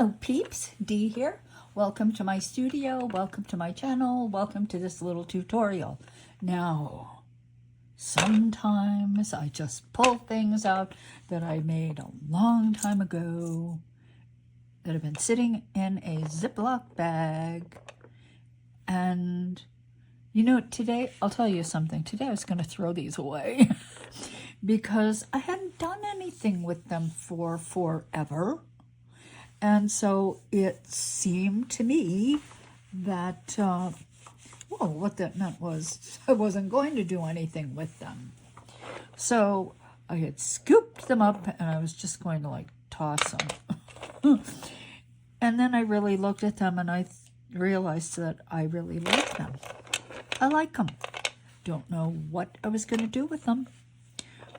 Hello peeps, Dee here. Welcome to my studio, welcome to my channel, welcome to this little tutorial. Now, sometimes I just pull things out that I made a long time ago that have been sitting in a Ziploc bag. And you know, today, I'll tell you something. Today I was going to throw these away because I hadn't done anything with them for forever. And so it seemed to me that, well, what that meant was I wasn't going to do anything with them. So I had scooped them up and I was just going to like toss them. And then I really looked at them and I realized that I really like them. I like them. Don't know what I was going to do with them,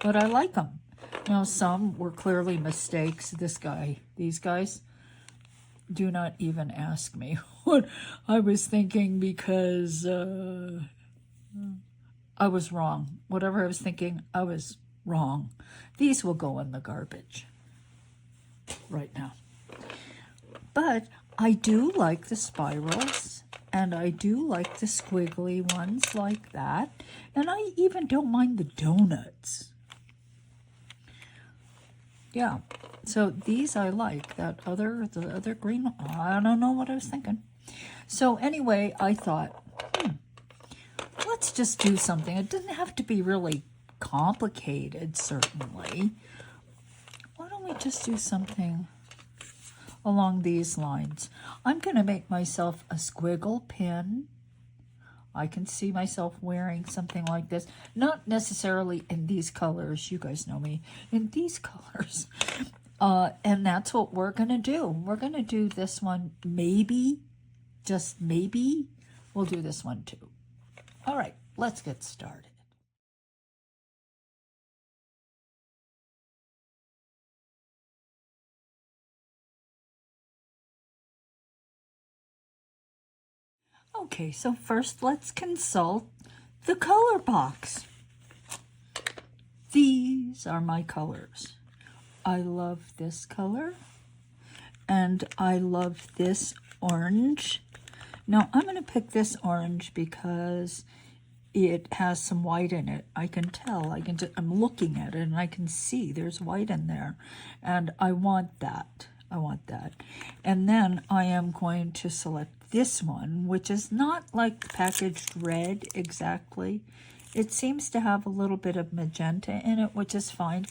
but I like them. Now, some were clearly mistakes. These guys, do not even ask me what I was thinking because I was wrong. Whatever I was thinking, I was wrong. These will go in the garbage right now. But I do like the spirals, and I do like the squiggly ones like that. And I even don't mind the donuts. Yeah, so these I like. The other green one, I don't know what I was thinking. So anyway, I thought, let's just do something. It doesn't have to be really complicated, certainly. Why don't we just do something along these lines? I'm going to make myself a squiggle pin. I can see myself wearing something like this. Not necessarily in these colors. You guys know me. In these colors. And that's what we're going to do. We're going to do this one. Maybe, just maybe, we'll do this one too. All right, let's get started. Okay, so first let's consult the color box. These are my colors. I love this color, and I love this orange. Now, I'm going to pick this orange because it has some white in it. I can tell. I'm looking at it, and I can see there's white in there, and I want that. I want that. And then I am going to select this one, which is not like packaged red exactly. It seems to have a little bit of magenta in it, which is fine.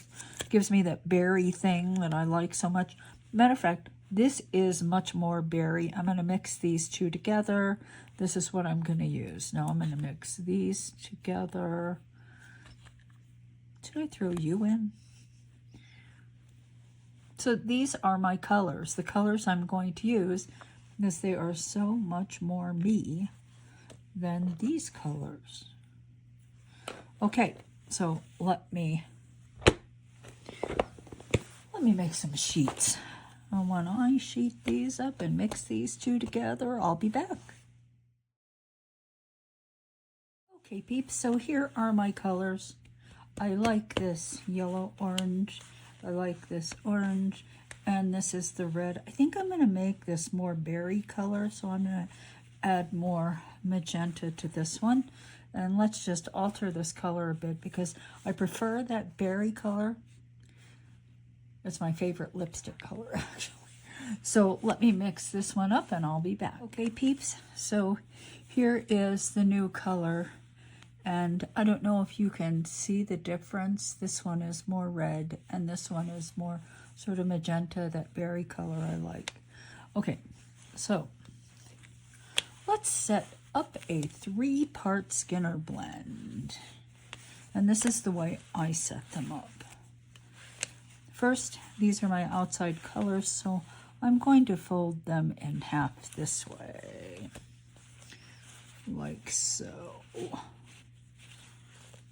Gives me that berry thing that I like so much. Matter of fact, this is much more berry. I'm going to mix these two together. This is what I'm going to use. Now I'm going to mix these together. Should I throw you in? So these are my colors, the colors I'm going to use, because they are so much more me than these colors. Okay, so let me make some sheets. And when I sheet these up and mix these two together, I'll be back. Okay, peeps, so here are my colors. I like this yellow orange. I like this orange, and this is the red. I think I'm going to make this more berry color, so I'm going to add more magenta to this one. And let's just alter this color a bit because I prefer that berry color. It's my favorite lipstick color, actually. So let me mix this one up and I'll be back. Okay, peeps, so here is the new color. And I don't know if you can see the difference. This one is more red and this one is more sort of magenta, that berry color I like. Okay, so let's set up a 3-part Skinner blend. And this is the way I set them up. First, these are my outside colors, so I'm going to fold them in half this way. Like so.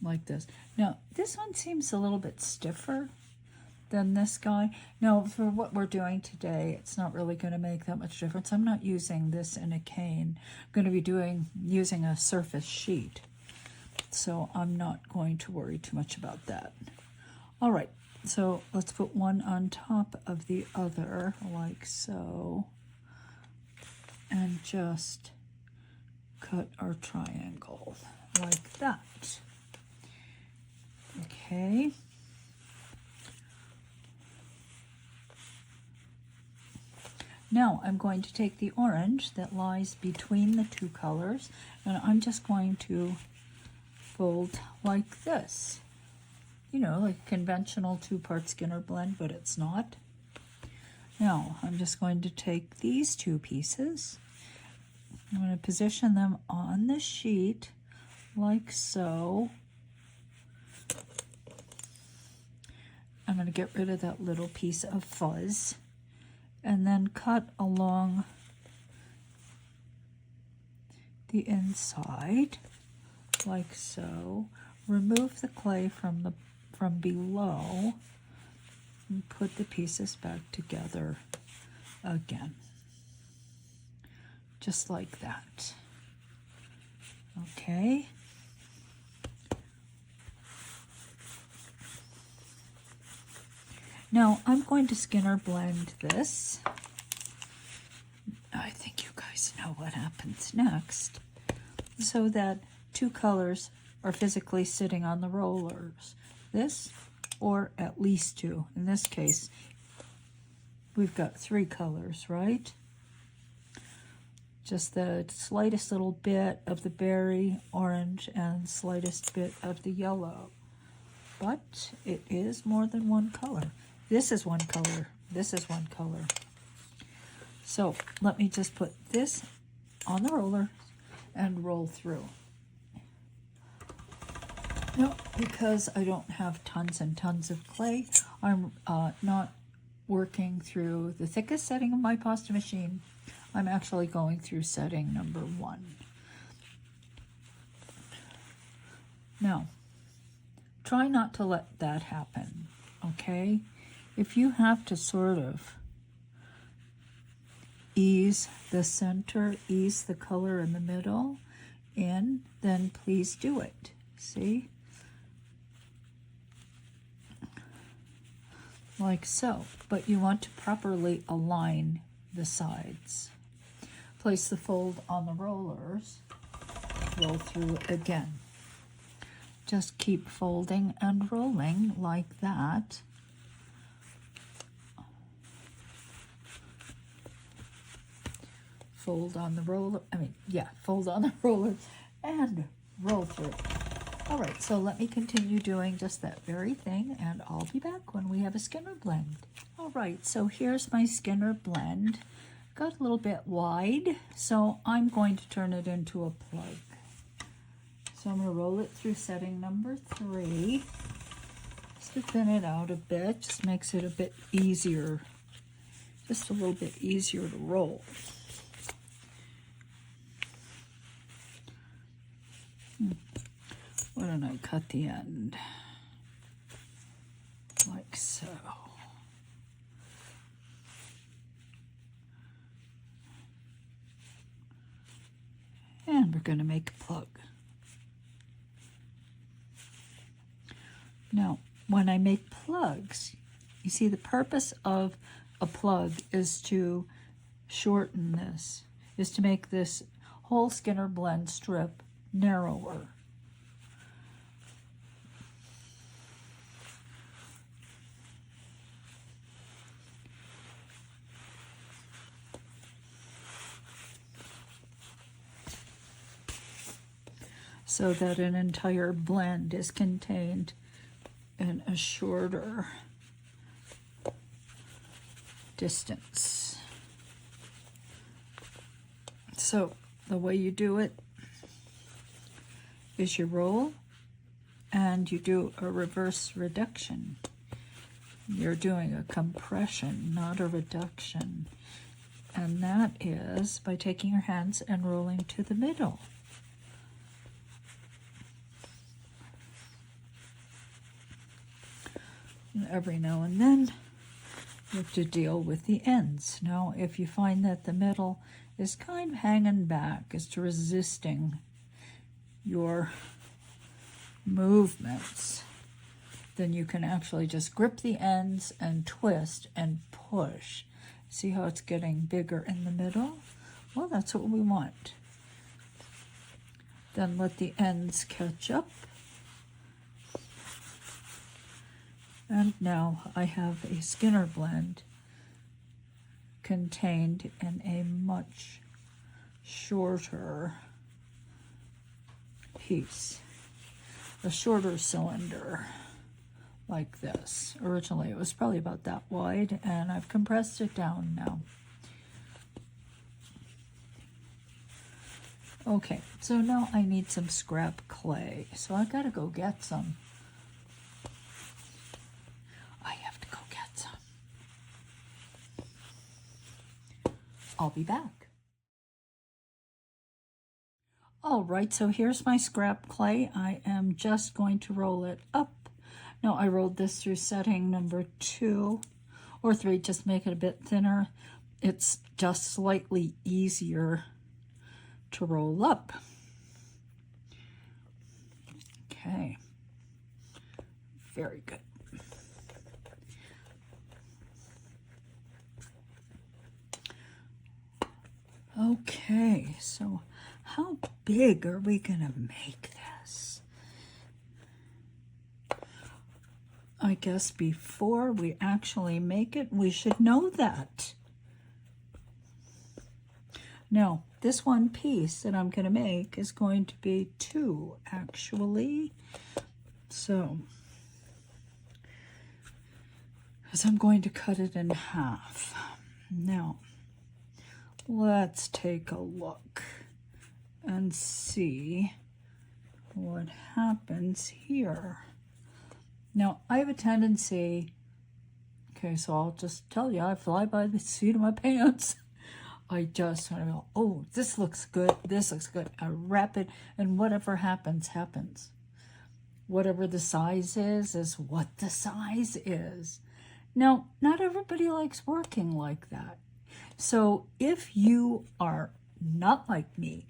Like this. Now, this one seems a little bit stiffer than this guy. Now, for what we're doing today, it's not really going to make that much difference. I'm not using this in a cane. I'm going to be using a surface sheet. So I'm not going to worry too much about that. All right, So let's put one on top of the other, like so, and just cut our triangle like that. Okay. Now I'm going to take the orange that lies between the two colors, and I'm just going to fold like this. You know, like a conventional two-part Skinner blend, but it's not. Now, I'm just going to take these two pieces. I'm going to position them on the sheet like so. I'm going to get rid of that little piece of fuzz and then cut along the inside like so. Remove the clay from below and put the pieces back together again, just like that. Okay. Now I'm going to Skinner blend this. I think you guys know what happens next, so that two colors are physically sitting on the rollers. This, or at least two. In this case, we've got three colors, right? Just the slightest little bit of the berry orange and slightest bit of the yellow. But it is more than one color. This is one color. This is one color. So let me just put this on the roller and roll through. No, because I don't have tons and tons of clay, I'm not working through the thickest setting of my pasta machine. I'm actually going through setting number 1. Now, try not to let that happen, okay? If you have to sort of ease the center, ease the color in the middle in, then please do it. See? Like so, but you want to properly align the sides. Place the fold on the rollers, roll through again. Just keep folding and rolling like that. Fold on the roller, fold on the roller and roll through. All right, so let me continue doing just that very thing, and I'll be back when we have a Skinner blend. All right, so here's my Skinner blend. Got a little bit wide, so I'm going to turn it into a plug. So I'm going to roll it through setting number 3. Just to thin it out a bit, just makes it a bit easier, just a little bit easier to roll. Why don't I cut the end like so? And we're going to make a plug. Now, when I make plugs, you see the purpose of a plug is to shorten this, is to make this whole Skinner blend strip narrower. So that an entire blend is contained in a shorter distance. So the way you do it is you roll and you do a reverse reduction. You're doing a compression, not a reduction. And that is by taking your hands and rolling to the middle. And every now and then you have to deal with the ends. Now, if you find that the middle is kind of hanging back, is resisting your movements, then you can actually just grip the ends and twist and push. See how it's getting bigger in the middle? Well, that's what we want. Then let the ends catch up. And now I have a Skinner blend contained in a much shorter piece, a shorter cylinder like this. Originally it was probably about that wide, and I've compressed it down now. Okay, so now I need some scrap clay, so I gotta go get some. I have to go get some. I'll be back. All right, so here's my scrap clay. I am just going to roll it up. Now I rolled this through setting number 2 or 3, just make it a bit thinner. It's just slightly easier to roll up. Okay, very good. Okay, so how big are we gonna make this? I guess before we actually make it, we should know that. Now, this one piece that I'm gonna make is going to be 2, actually. So, as I'm going to cut it in half. Now, let's take a look and see what happens here. Now, I have a tendency, okay, so I'll just tell you, I fly by the seat of my pants. I just want to go, oh, this looks good, this looks good. I wrap it, and whatever happens, happens. Whatever the size is what the size is. Now, not everybody likes working like that. So if you are not like me,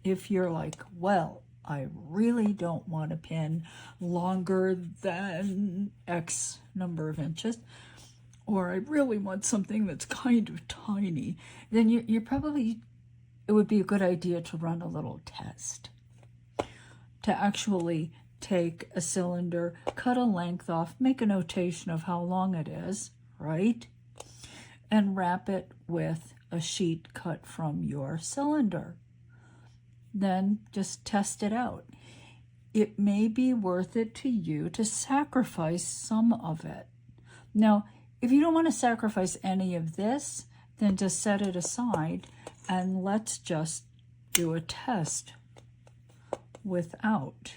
if you're like, well, I really don't want a pin longer than X number of inches, or I really want something that's kind of tiny, then you're probably, it would be a good idea to run a little test. To actually take a cylinder, cut a length off, make a notation of how long it is, right? And wrap it with a sheet cut from your cylinder. Then just test it out. It may be worth it to you to sacrifice some of it. Now, if you don't want to sacrifice any of this, then just set it aside and let's just do a test without.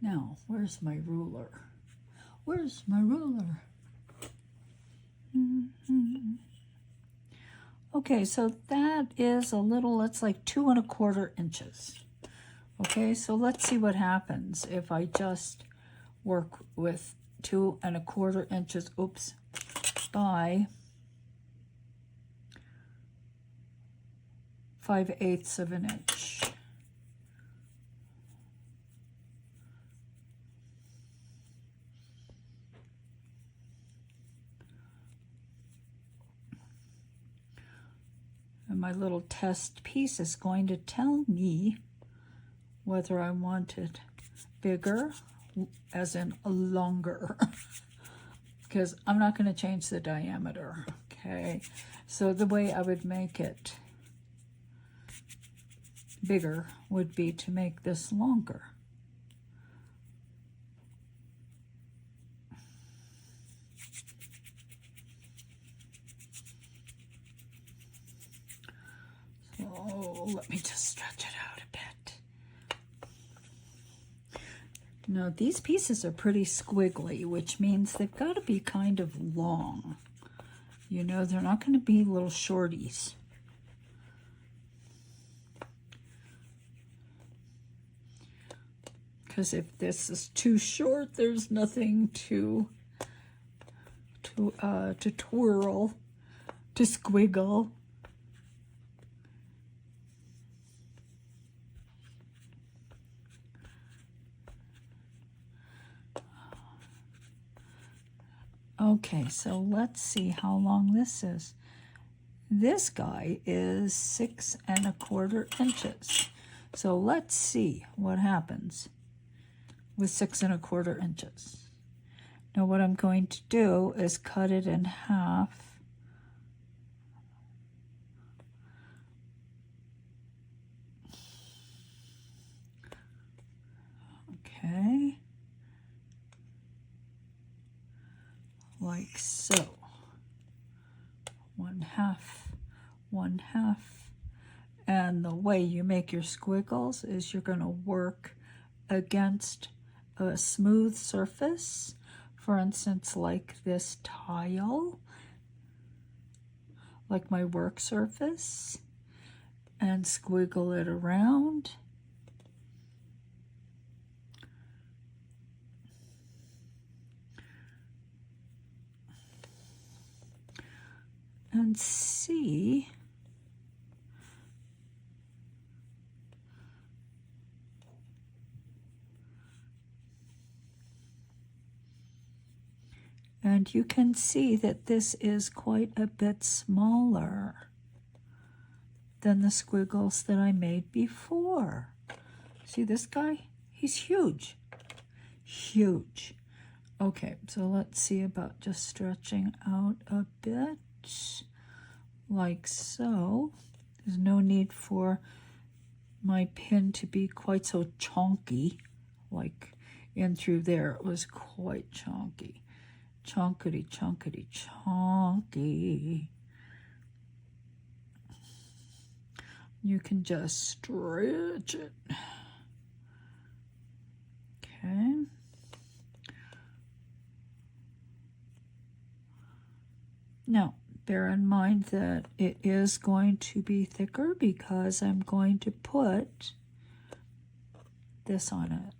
Now, where's my ruler? Where's my ruler? Okay, so that is a little, that's like 2 1/4 inches. Okay, so let's see what happens if I just work with 2 1/4 inches, oops, by 5/8 of an inch. And my little test piece is going to tell me whether I want it bigger, as in longer, because I'm not going to change the diameter, okay? So the way I would make it bigger would be to make this longer. So let me just stretch it out a bit. Now these pieces are pretty squiggly, which means they've got to be kind of long. You know, they're not going to be little shorties. Because if this is too short, there's nothing to twirl, to squiggle. Okay, so let's see how long this is. This guy is 6¼ inches. So let's see what happens with 6¼ inches. Now what I'm going to do is cut it in half. Okay. Like so. 1/2, 1/2. And the way you make your squiggles is you're going to work against a smooth surface, for instance, like this tile, like my work surface, and squiggle it around. And see and you can see that this is quite a bit smaller than the squiggles that I made before. See this guy? He's huge. Huge. Okay, so let's see about just stretching out a bit. Like so. There's no need for my pin to be quite so chonky, like in through there it was quite chonky. Chonkity, chonkity, chonky. You can just stretch it. Okay. Now, bear in mind that it is going to be thicker because I'm going to put this on it.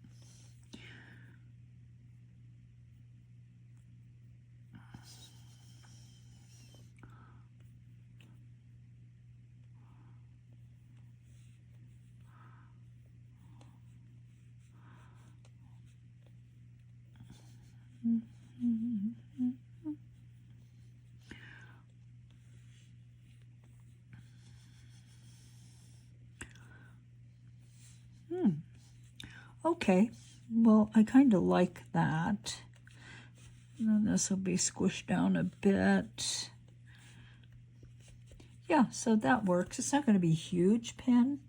Okay, well, I kind of like that. And then this will be squished down a bit. Yeah, so that works. It's not going to be a huge pin.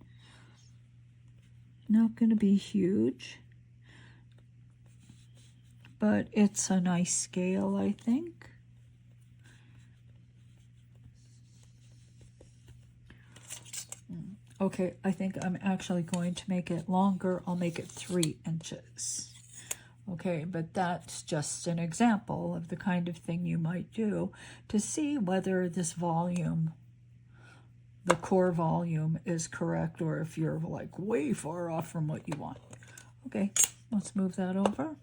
Not going to be huge. But it's a nice scale, I think. Okay, I think I'm actually going to make it longer. I'll make it 3 inches. Okay, but that's just an example of the kind of thing you might do to see whether this volume, the core volume, is correct or if you're like way far off from what you want. Okay, let's move that over.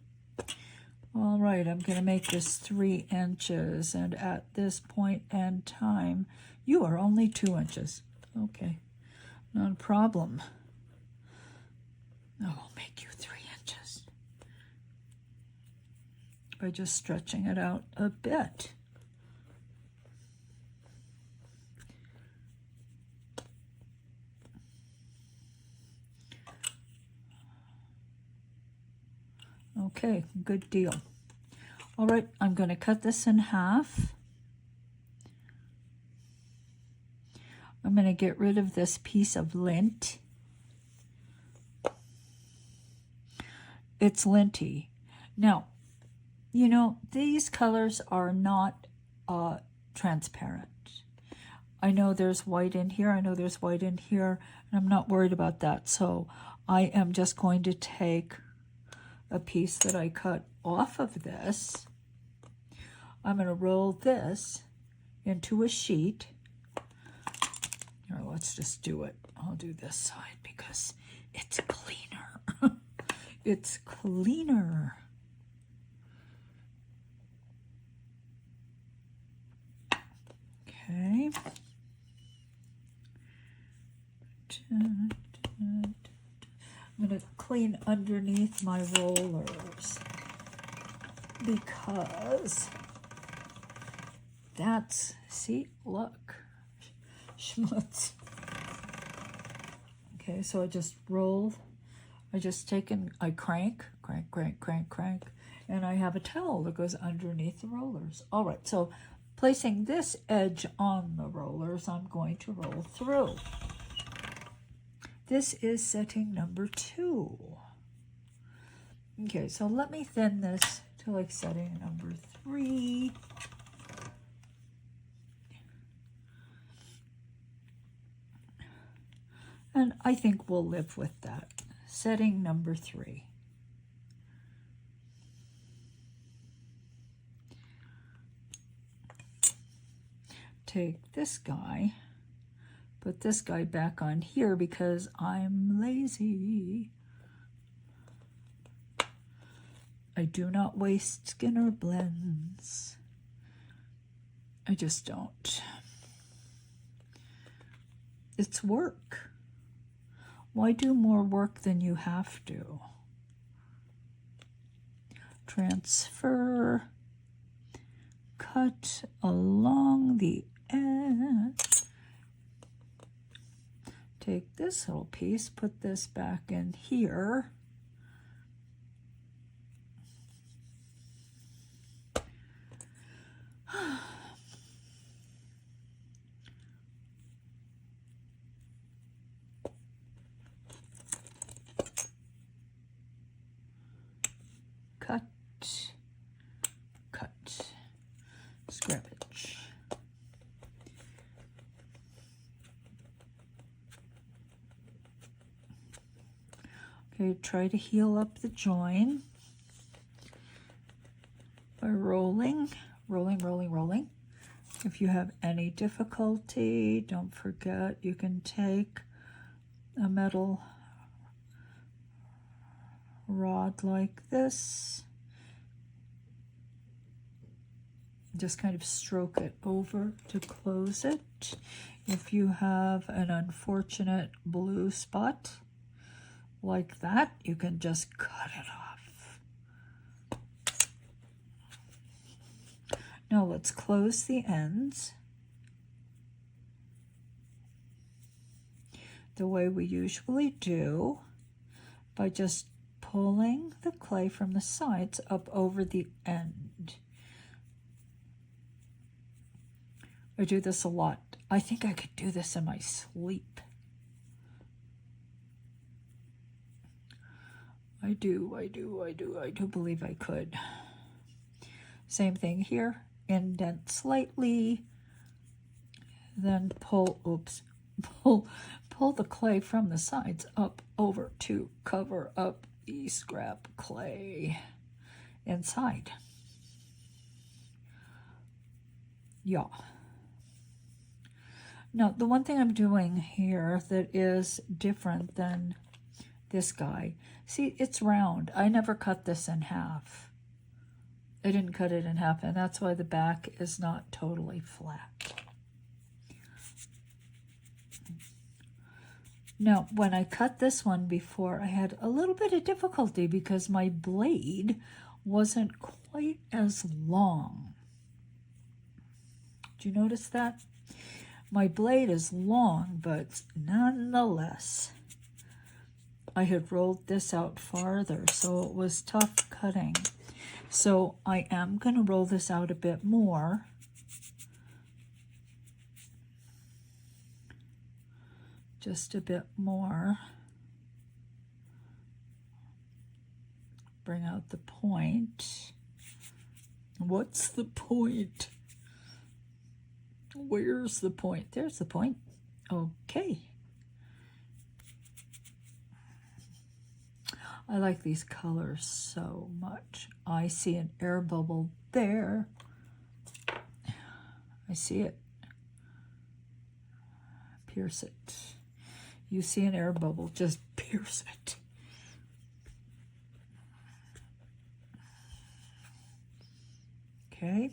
All right, I'm going to make this 3 inches, and at this point in time, you are only 2 inches. Okay. Not a problem. I'll make you 3 inches by just stretching it out a bit. Okay, good deal. All right, I'm going to cut this in half. I'm going to get rid of this piece of lint. It's linty. Now, you know, these colors are not transparent. I know there's white in here. I know there's white in here, and I'm not worried about that. So I am just going to take a piece that I cut off of this. I'm going to roll this into a sheet. Here, let's just do it. I'll do this side because it's cleaner. It's cleaner. Okay. I'm going to clean underneath my rollers because That's, see, look, schmutz. Okay, so I just roll, I crank, and I have a towel that goes underneath the rollers. All right, so placing this edge on the rollers, I'm going to roll through. This is setting number 2. Okay, so let me thin this to like setting number 3. And I think we'll live with that. Setting number 3. Take this guy, put this guy back on here because I'm lazy. I do not waste Skinner blends. I just don't. It's work. Why do more work than you have to? Transfer, cut along the edge. Take this little piece, put this back in here. Cut, scrappage. Okay, try to heal up the join by rolling. If you have any difficulty, don't forget you can take a metal rod like this, just kind of stroke it over to close it. If you have an unfortunate blue spot like that, you can just cut it off. Now let's close the ends the way we usually do, by just pulling the clay from the sides up over the end. I do this a lot. I think I could do this in my sleep. I do believe I could. Same thing here. Indent slightly, then pull the clay from the sides up over to cover up the scrap clay inside. Yeah. Now, the one thing I'm doing here that is different than this guy, see, it's round. I never cut this in half. I didn't cut it in half, and that's why the back is not totally flat. Now, when I cut this one before, I had a little bit of difficulty because my blade wasn't quite as long. Do you notice that? My blade is long, but nonetheless, I had rolled this out farther, so it was tough cutting. So I am going to roll this out a bit more. Just a bit more. Bring out the point. What's the point? Where's the point? There's the point. Okay. I like these colors so much. I see an air bubble there. I see it. Pierce it. You see an air bubble, just pierce it. Okay.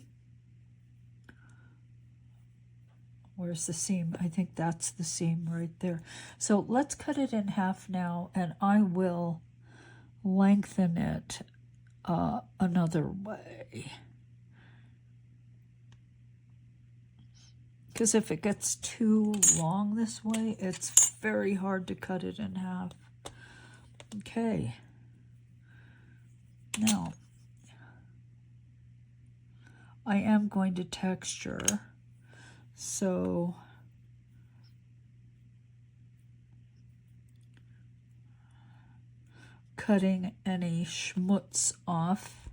Where's the seam? I think that's the seam right there. So let's cut it in half now, and I will lengthen it another way. because if it gets too long this way, it's very hard to cut it in half. Okay. Now, I am going to texture, so cutting any schmutz off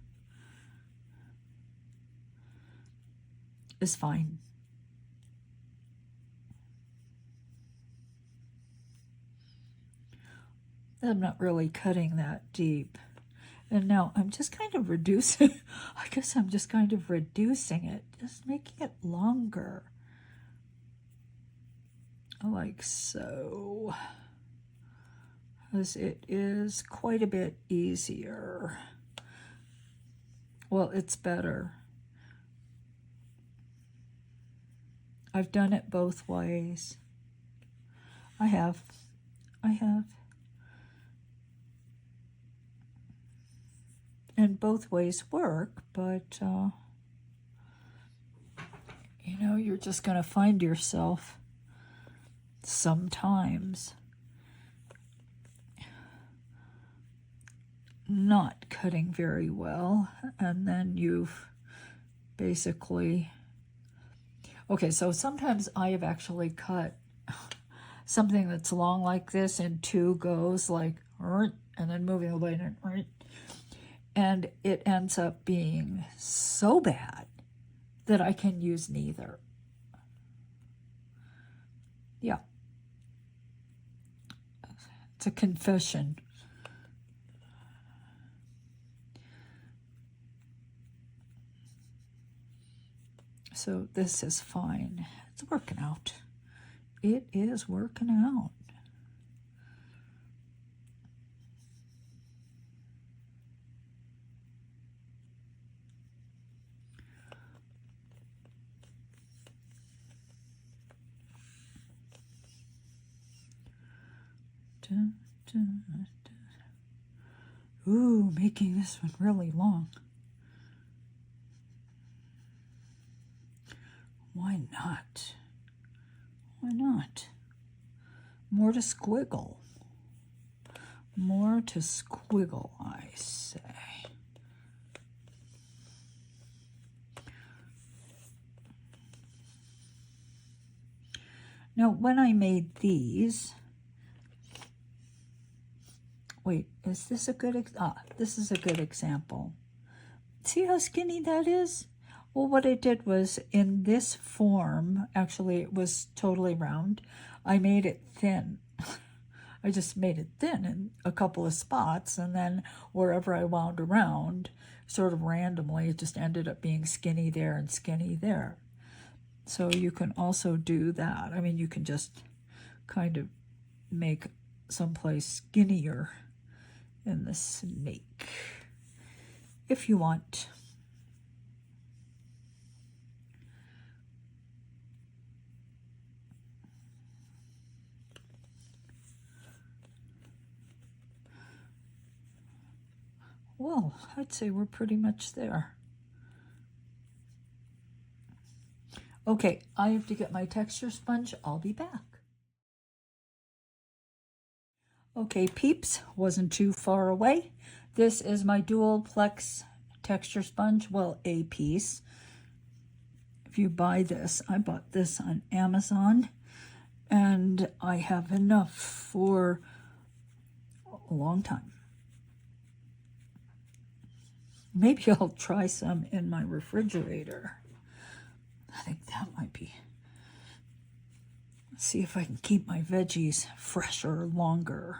is fine. I'm not really cutting that deep. And now I'm just kind of reducing, I guess I'm just kind of reducing it, just making it longer. Like so. Because it is quite a bit easier. Well, it's better. I've done it both ways. I have. And both ways work, but, you know, you're just going to find yourself sometimes not cutting very well, and then you've basically... Okay, so sometimes I have actually cut something that's long like this in two goes, like, and then moving the blade, and it ends up being so bad that I can use neither. Yeah. It's a confession. So this is fine. It's working out. It is working out. Ooh, making this one really long. Why not? Why not? More to squiggle. More to squiggle, I say. Now, when I made these, wait, is this a good, this is a good example. See how skinny that is? Well, what I did was, in this form, actually it was totally round, I made it thin. I just made it thin in a couple of spots, and then wherever I wound around, sort of randomly, it just ended up being skinny there and skinny there. So you can also do that. I mean, you can just kind of make someplace skinnier in the snake if you want. Well, I'd say we're pretty much there. Okay, I have to get my texture sponge. I'll be back. Okay, Peeps, wasn't too far away. This is my dual plex texture sponge. Well, a piece. If you buy this, I bought this on Amazon, and I have enough for a long time. Maybe I'll try some in my refrigerator. I think that might be. Let's see if I can keep my veggies fresher longer.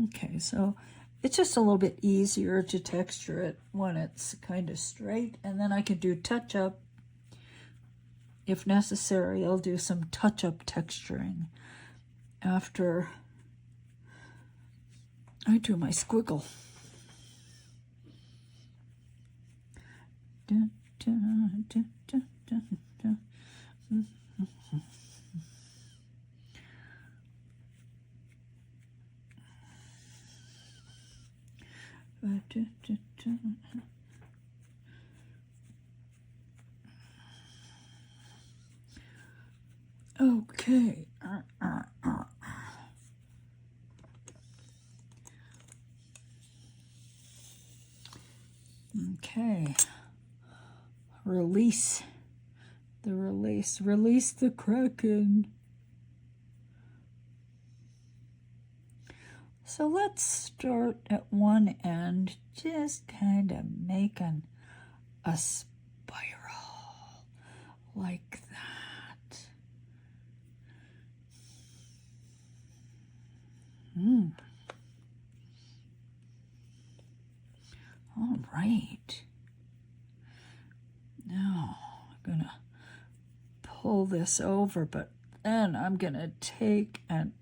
Okay, so it's just a little bit easier to texture it when it's kind of straight, and then I can do touch-up. If necessary, I'll do some touch-up texturing after I do my squiggle. Dun, dun, dun, dun, dun, dun. Okay. Okay. Release the Kraken. So let's start at one end, just kind of making a spiral like that. All right. Now I'm gonna pull this over, but then I'm gonna take and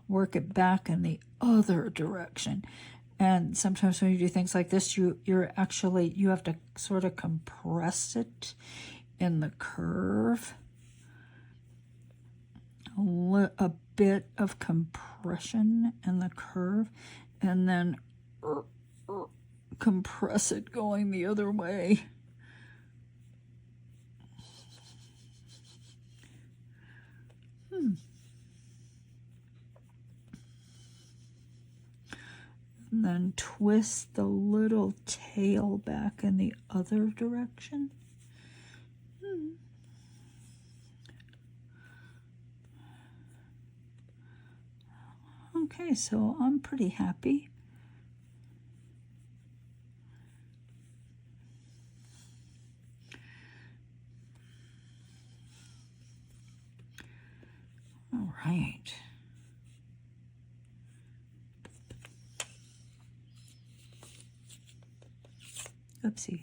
work it back in the other direction. And sometimes when you do things like this, you have to sort of compress it in the curve. A bit of compression in the curve, and then compress it going the other way. And then twist the little tail back in the other direction. Okay, so I'm pretty happy. All right. Oopsie.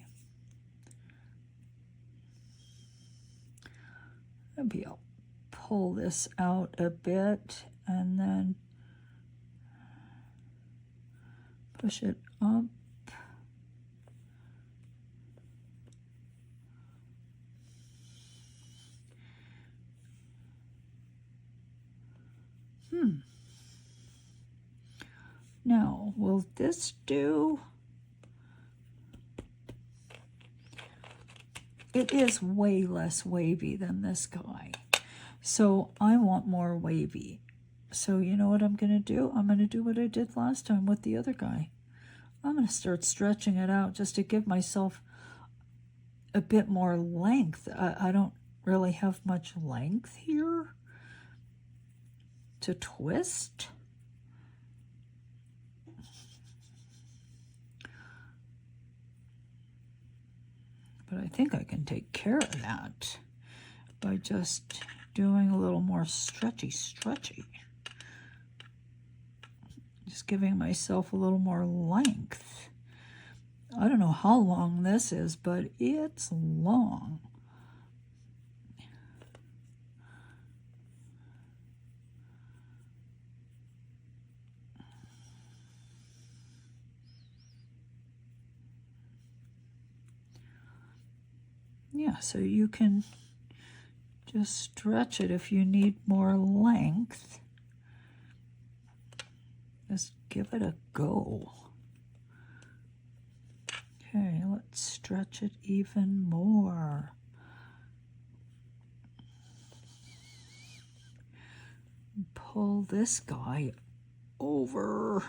Maybe I'll pull this out a bit and then push it up. Now, will this do? It is way less wavy than this guy. So I want more wavy. So you know what I'm going to do? I'm going to do what I did last time with the other guy. I'm going to start stretching it out just to give myself a bit more length. I don't really have much length here to twist. But I think I can take care of that by just doing a little more stretchy. Just giving myself a little more length. I don't know how long this is, but it's long. Yeah, so you can just stretch it if you need more length. Just give it a go. Okay, let's stretch it even more. Pull this guy over.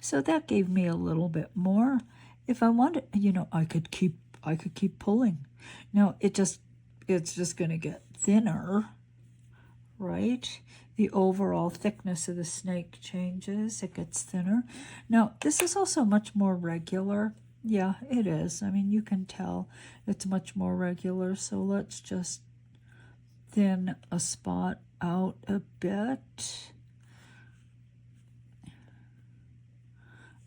So that gave me a little bit more. If I wanted, you know, I could keep pulling. Now it's just going to get thinner, right? The overall thickness of the snake changes. It gets thinner. Now this is also much more regular. Yeah, it is. I mean, you can tell it's much more regular. So let's just thin a spot out a bit.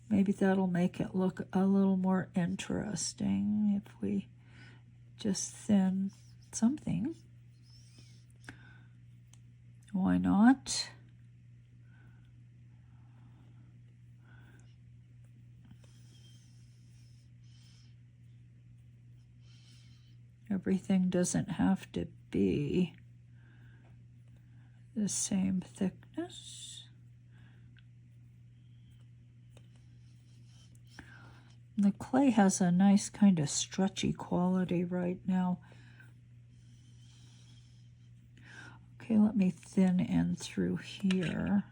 Maybe that'll make it look a little more interesting if we just thin something. Why not? Everything doesn't have to be the same thickness. The clay has a nice kind of stretchy quality right now. Okay, let me thin in through here.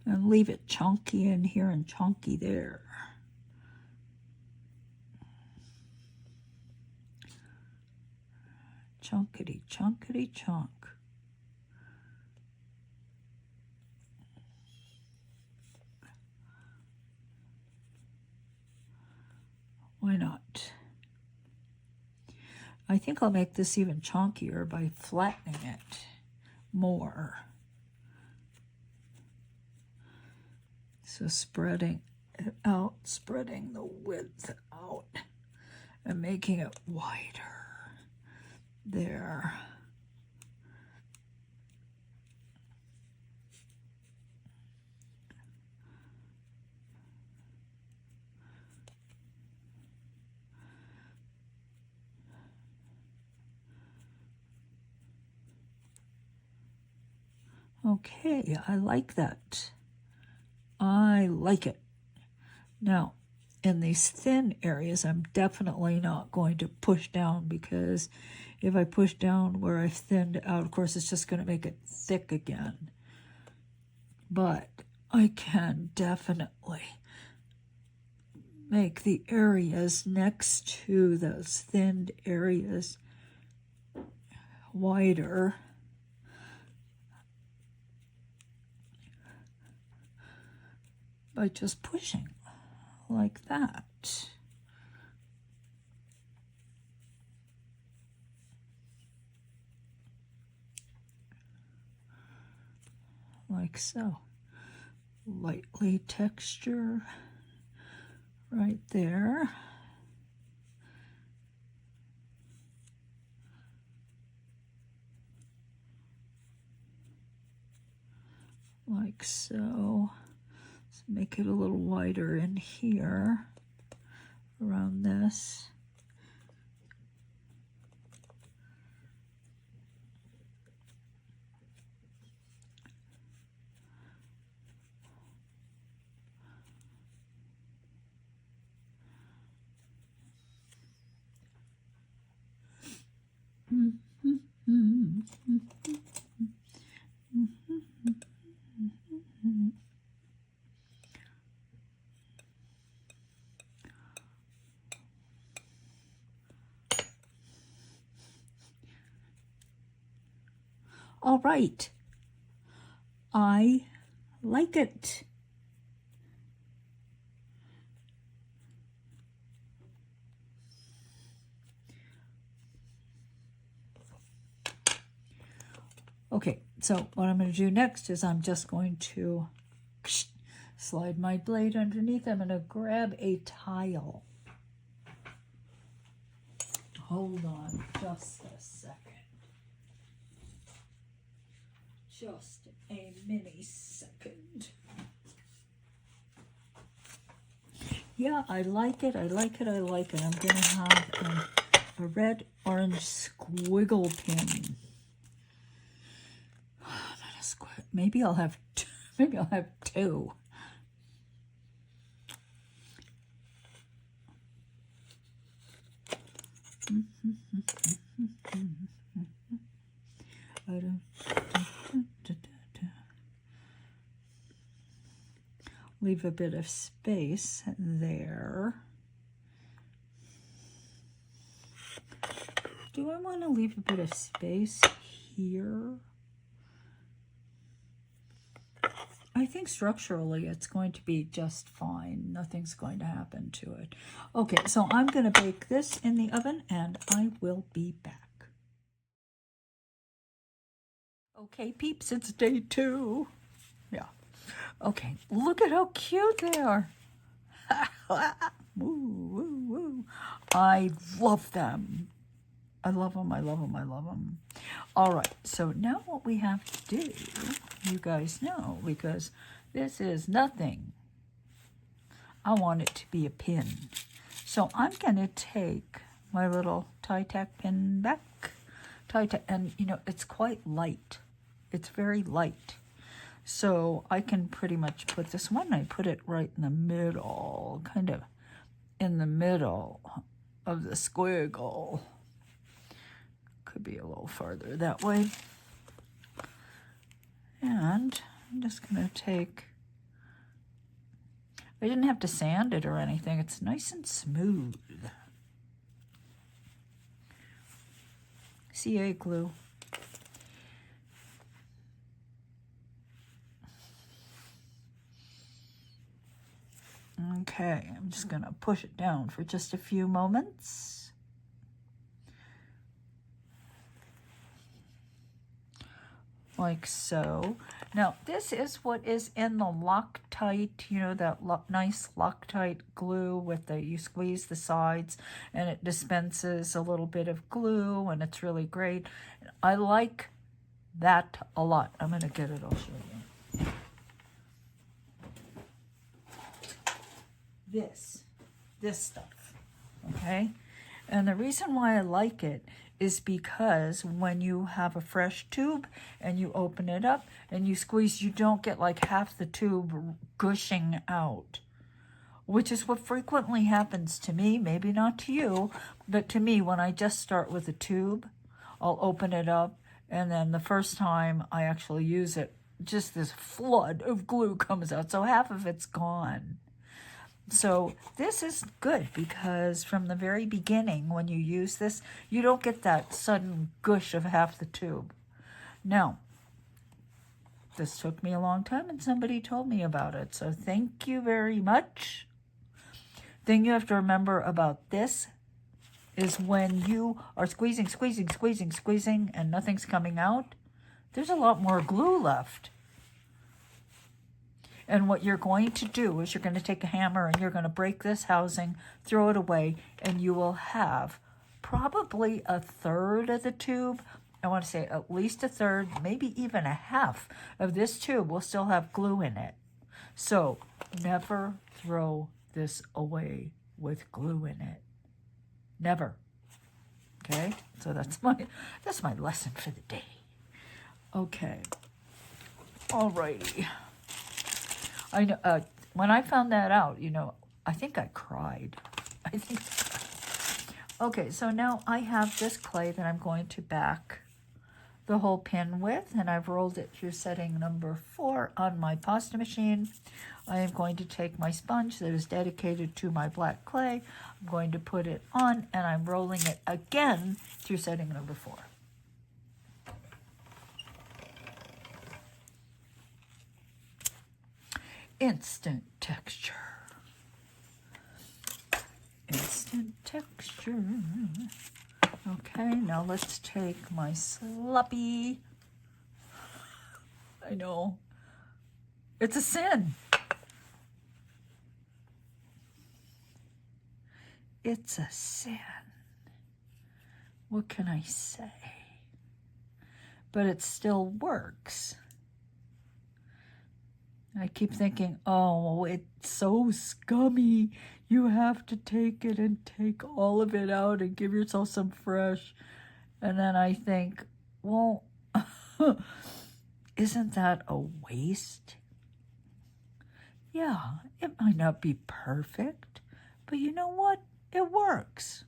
And leave it chunky in here and chunky there. Chunkity, chunkity, chunk. Why not? I think I'll make this even chunkier by flattening it more. So spreading it out, spreading the width out, and making it wider. There. Okay, I like that. I like it. Now, in these thin areas, I'm definitely not going to push down, because if I push down where I've thinned out, of course, it's just going to make it thick again. But I can definitely make the areas next to those thinned areas wider. By just pushing like that. Like so. Lightly texture right there. Like so. Let's make it a little wider in here around this. All right. I like it. Okay, so what I'm going to do next is I'm just going to slide my blade underneath. I'm going to grab a tile. Hold on just a second. Just a mini second. Yeah, I like it. I like it. I like it. I'm going to have a red orange squiggle pin. Maybe I'll have two. Maybe I'll have two. Leave a bit of space there. Do I want to leave a bit of space here? I think structurally it's going to be just fine. Nothing's going to happen to it. Okay, so I'm going to bake this in the oven and I will be back. Okay, peeps, it's day 2. Yeah. Okay, look at how cute they are. Woo, woo, woo. I love them. I love them, I love them, I love them. All right, so now what we have to do, you guys know, because this is nothing. I want it to be a pin. So I'm going to take my little tie-tack pin back. And, you know, it's quite light. It's very light. So I can pretty much put this one, I put it right in the middle, kind of in the middle of the squiggle. Could be a little farther that way. And I'm just going to take, I didn't have to sand it or anything. It's nice and smooth. CA glue. Okay, I'm just going to push it down for just a few moments. Like so. Now, this is what is in the Loctite, you know, that nice Loctite glue with the, you squeeze the sides and it dispenses a little bit of glue and it's really great. I like that a lot. I'm going to get it, I'll show you. This stuff, okay? And the reason why I like it is because when you have a fresh tube and you open it up and you squeeze, you don't get like half the tube gushing out, which is what frequently happens to me, maybe not to you, but to me when I just start with a tube, I'll open it up and then the first time I actually use it, just this flood of glue comes out, so half of it's gone. So this is good because from the very beginning, when you use this, you don't get that sudden gush of half the tube. Now, this took me a long time and somebody told me about it. So thank you very much. Thing you have to remember about this is when you are squeezing and nothing's coming out, there's a lot more glue left. And what you're going to do is you're going to take a hammer and you're going to break this housing, throw it away, and you will have probably a third of the tube. I want to say at least a third, maybe even a half of this tube will still have glue in it. So never throw this away with glue in it. Never. Okay? So that's my lesson for the day. Okay. Alrighty. I know, when I found that out, you know, I think I cried. Okay, so now I have this clay that I'm going to back the whole pin with, and I've rolled it through setting number 4 on my pasta machine. I am going to take my sponge that is dedicated to my black clay. I'm going to put it on, and I'm rolling it again through setting number 4. Instant texture. Instant texture. Okay, now let's take my sloppy. I know. It's a sin. It's a sin. What can I say? But it still works. I keep thinking, oh, it's so scummy. You have to take it and take all of it out and give yourself some fresh. And then I think, well, isn't that a waste? Yeah, it might not be perfect, but you know what? It works.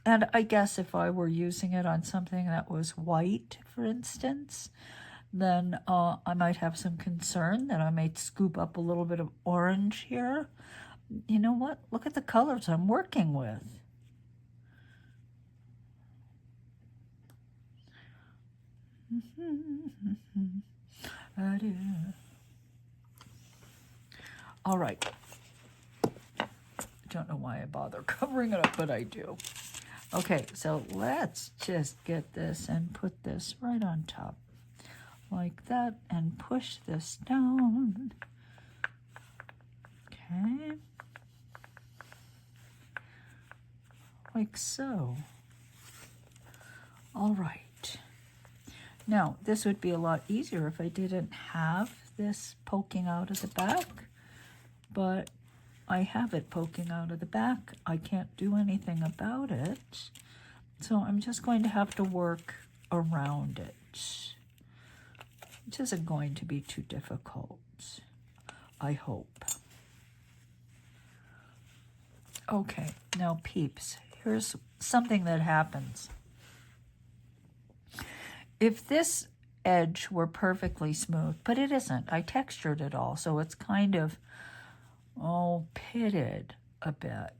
And I guess if I were using it on something that was white, for instance, then I might have some concern that I might scoop up a little bit of orange here. You know what? Look at the colors I'm working with. All right. Don't know why I bother covering it up, but I do. Okay, so let's just get this and put this right on top like that and push this down. Okay. Like so. All right. Now, this would be a lot easier if I didn't have this poking out of the back, but I have it poking out of the back. I can't do anything about it, so I'm just going to have to work around it, which isn't going to be too difficult, I hope. Okay, now peeps, here's something that happens. If this edge were perfectly smooth, but it isn't, I textured it all, so it's kind of, pitted a bit.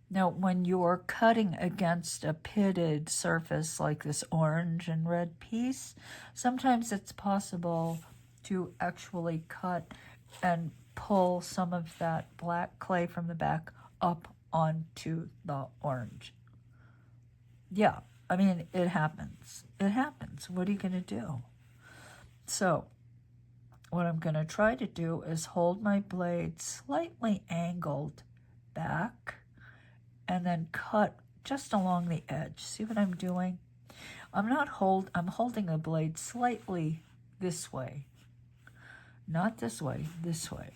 Now, when you're cutting against a pitted surface like this orange and red piece, sometimes it's possible to actually cut and pull some of that black clay from the back up onto the orange. Yeah, I mean, it happens. It happens. What are you going to do? So what I'm going to try to do is hold my blade slightly angled back and then cut just along the edge. See what I'm doing? I'm holding the blade slightly this way. Not this way, this way.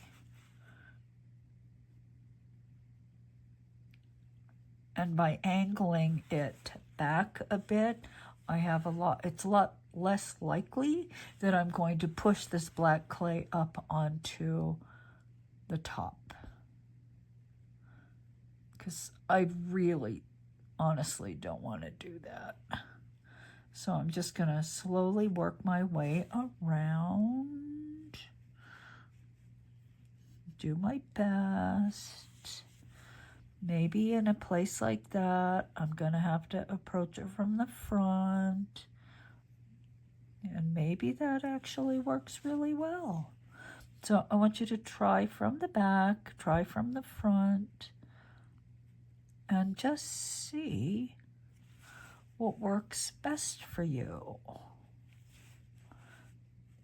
And by angling it back a bit, it's a lot less likely that I'm going to push this black clay up onto the top. Because I really, honestly don't want to do that. So I'm just going to slowly work my way around. Do my best. Maybe in a place like that, I'm going to have to approach it from the front. And maybe that actually works really well. So I want you to try from the back, try from the front, and just see what works best for you.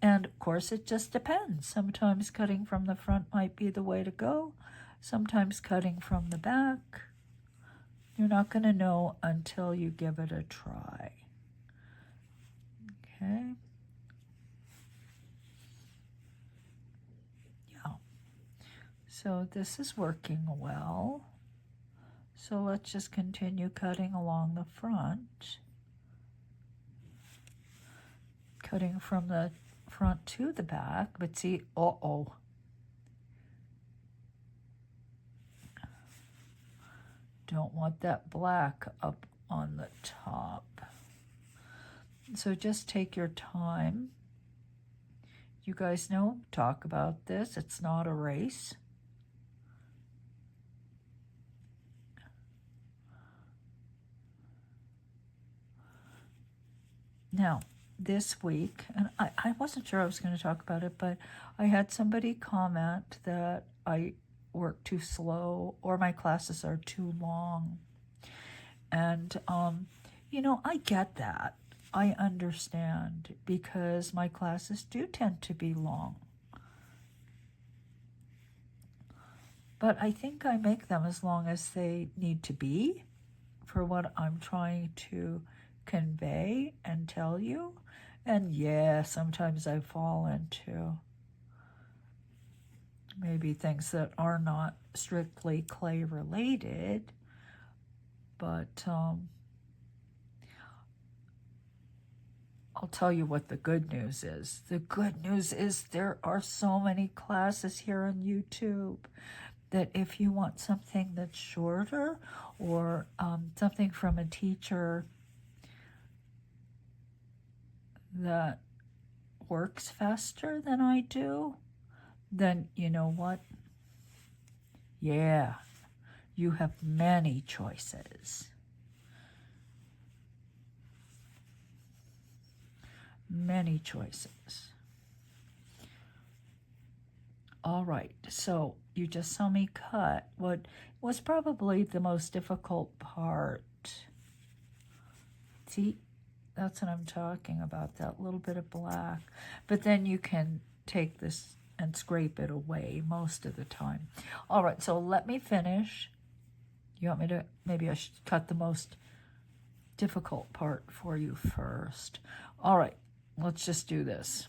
And of course, it just depends. Sometimes cutting from the front might be the way to go. Sometimes cutting from the back. You're not going to know until you give it a try. Okay. Yeah. So this is working well. So let's just continue cutting along the front. Cutting from the front to the back, but see, don't want that black up on the top. So just take your time. You guys know, talk about this. It's not a race. Now, this week, and I wasn't sure I was going to talk about it, but I had somebody comment that I work too slow or my classes are too long. And, I get that. I understand because my classes do tend to be long. But I think I make them as long as they need to be for what I'm trying to convey and tell you. And yeah, sometimes I fall into maybe things that are not strictly clay related, but I'll tell you what the good news is. The good news is there are so many classes here on YouTube that if you want something that's shorter or something from a teacher that works faster than I do, then you know what? Yeah, you have many choices. many choices. All right, so you just saw me cut what was probably the most difficult part. See, that's what I'm talking about, that little bit of black. But then you can take this and scrape it away most of the time. All right, so let me finish. You want me to, maybe I should cut the most difficult part for you first. All right, let's just do this.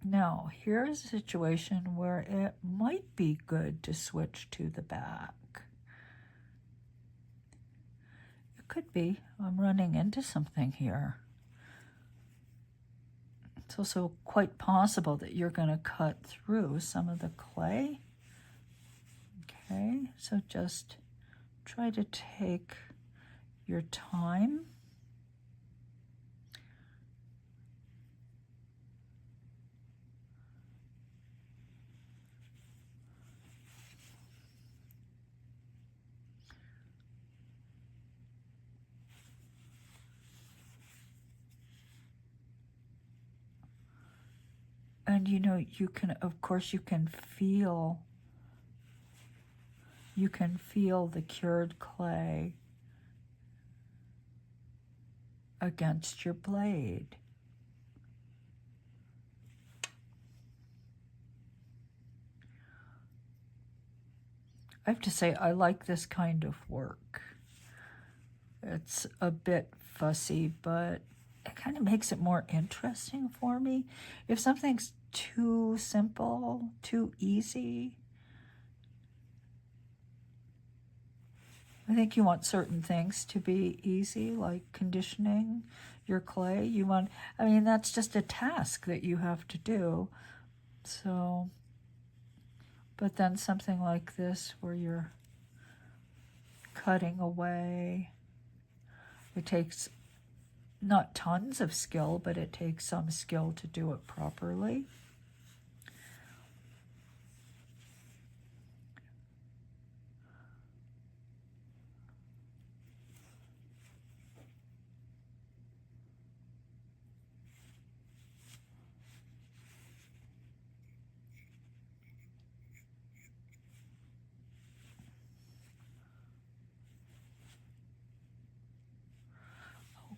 Now, here's a situation where it might be good to switch to the back. It could be. I'm running into something here. It's also quite possible that you're going to cut through some of the clay. Okay, so just try to take your time. And you know, you can, of course, you can feel the cured clay against your blade. I have to say, I like this kind of work. It's a bit fussy, but it kind of makes it more interesting for me. If something's too simple, too easy, I think you want certain things to be easy, like conditioning your clay. You want, I mean, that's just a task that you have to do. So, but then something like this where you're cutting away, it takes not tons of skill, but it takes some skill to do it properly.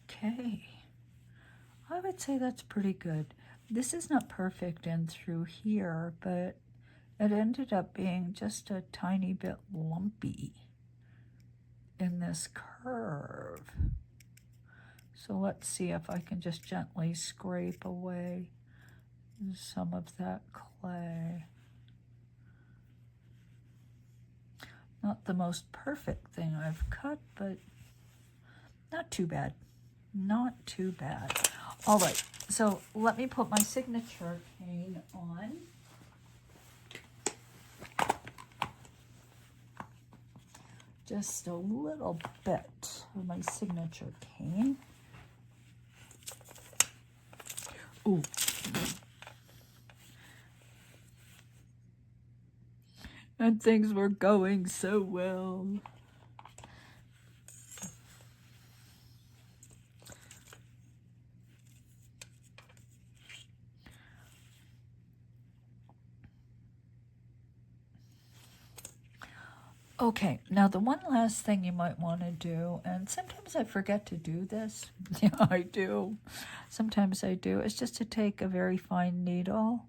Okay, I would say that's pretty good. This is not perfect in through here, but it ended up being just a tiny bit lumpy in this curve. So let's see if I can just gently scrape away some of that clay. Not the most perfect thing I've cut, but not too bad. Not too bad. All right, so let me put my signature cane on. Just a little bit of my signature cane. Ooh. And things were going so well. Okay, now the one last thing you might want to do, and sometimes I forget to do this. Yeah, I do. Sometimes I do. It's just to take a very fine needle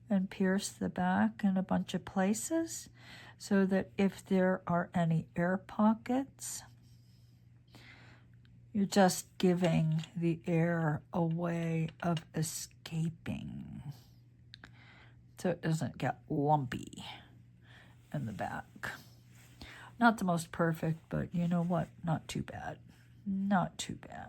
and pierce the back in a bunch of places so that if there are any air pockets, you're just giving the air a way of escaping so it doesn't get lumpy in the back. Not the most perfect, but you know what? Not too bad. Not too bad.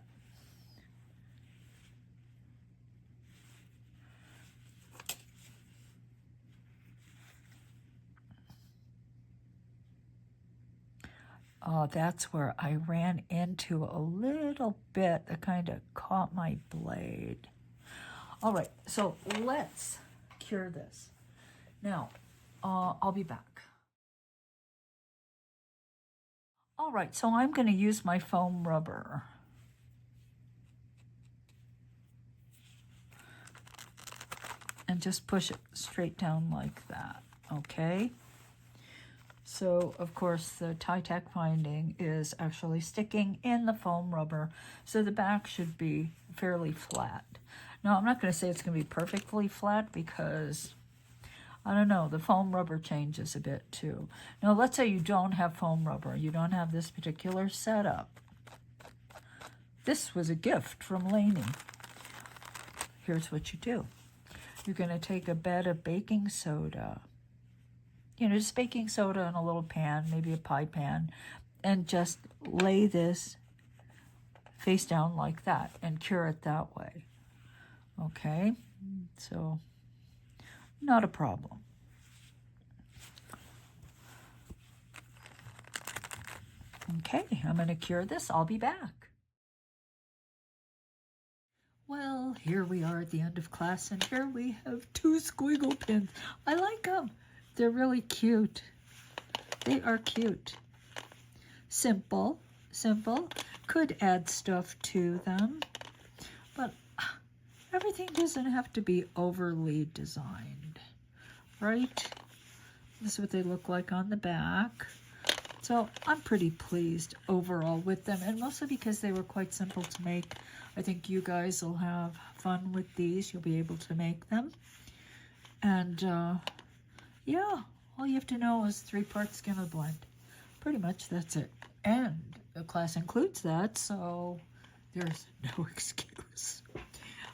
Oh, that's where I ran into a little bit that kind of caught my blade. All right, so let's cure this. Now, I'll be back. All right, so I'm going to use my foam rubber. And just push it straight down like that, okay? So, of course, the Tie-Tack binding is actually sticking in the foam rubber, so the back should be fairly flat. Now, I'm not going to say it's going to be perfectly flat because, I don't know, the foam rubber changes a bit too. Now, let's say you don't have foam rubber. You don't have this particular setup. This was a gift from Lainey. Here's what you do. You're going to take a bed of baking soda, just baking soda in a little pan, maybe a pie pan, and just lay this face down like that and cure it that way. Okay, so not a problem. Okay, I'm going to cure this. I'll be back. Well, here we are at the end of class, and here we have 2 squiggle pins. I like them. They're really cute. They are cute. Simple. Could add stuff to them, but everything doesn't have to be overly designed, right? This is what they look like on the back. So I'm pretty pleased overall with them, and mostly because they were quite simple to make. I think you guys will have fun with these. You'll be able to make them. And yeah, all you have to know is 3 parts Skinner blend. Pretty much that's it. And the class includes that, so there's no excuse.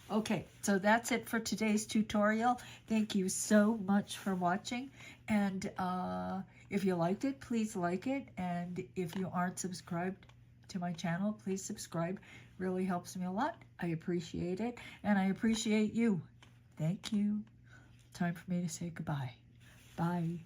Okay, so that's it for today's tutorial. Thank you so much for watching. And if you liked it, please like it. And if you aren't subscribed to my channel, please subscribe. Really helps me a lot. I appreciate it. And I appreciate you. Thank you. Time for me to say goodbye. Bye.